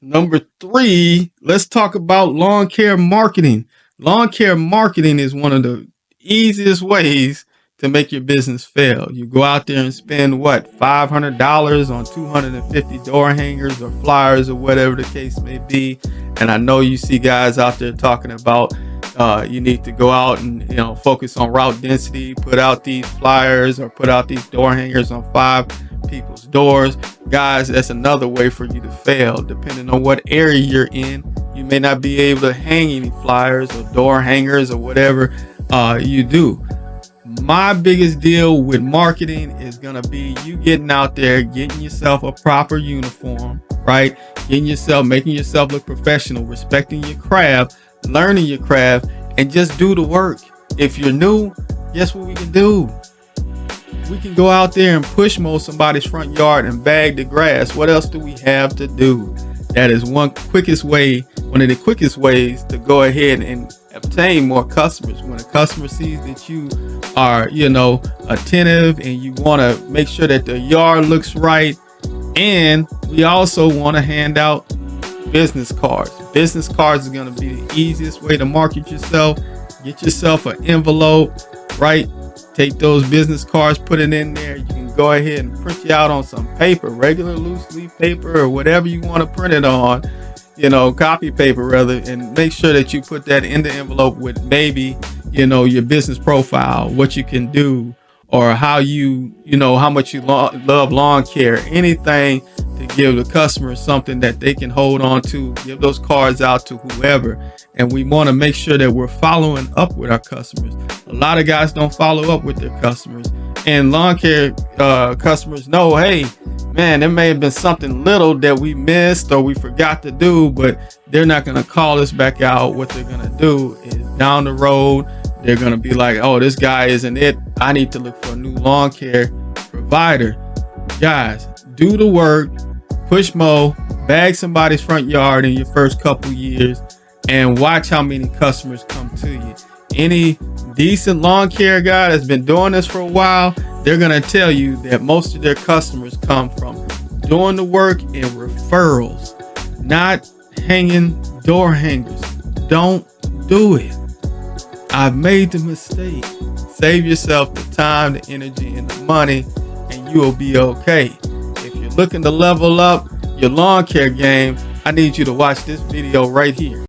Number three, let's talk about lawn care marketing. Lawn care marketing is one of the easiest ways to make your business fail. You go out there and spend what, $500 on 250 door hangers or flyers or whatever the case may be. And I know you see guys out there talking about you need to go out and focus on route density, put out these flyers or put out these door hangers on 5 people's doors. Guys, that's another way for you to fail. Depending on what area you're in, you may not be able to hang any flyers or door hangers or whatever you do. My biggest deal with marketing is gonna be you getting out there, getting yourself a proper uniform, right? Making yourself look professional, respecting your craft, learning your craft, and just do the work. If you're new, guess what we can do? We can go out there and push mow somebody's front yard and bag the grass. What else do we have to do? That is one of the quickest ways to go ahead and obtain more customers. When a customer sees that you are, attentive and you want to make sure that the yard looks right. And we also want to hand out business cards. Business cards are going to be the easiest way to market yourself. Get yourself an envelope, right? Take those business cards, put it in there. You can go ahead and print you out on some paper, regular loose leaf paper or whatever you want to print it on, copy paper rather, and make sure that you put that in the envelope with maybe, your business profile, what you can do, or how how much you love lawn care, anything to give the customer something that they can hold on to. Give those cards out to whoever. And we want to make sure that we're following up with our customers. A lot of guys don't follow up with their customers, and lawn care customers know, hey, man, there may have been something little that we missed or we forgot to do, but they're not going to call us back out. What they're going to do is down the road, they're going to be like, oh, this guy isn't it. I need to look for a new lawn care provider. Guys, do the work, push mow, bag somebody's front yard in your first couple years, and watch how many customers come to you. Any decent lawn care guy that's been doing this for a while, they're going to tell you that most of their customers come from doing the work and referrals, not hanging door hangers. Don't do it. I've made the mistake. Save yourself the time, the energy, and the money, and you will be okay. If you're looking to level up your lawn care game, I need you to watch this video right here.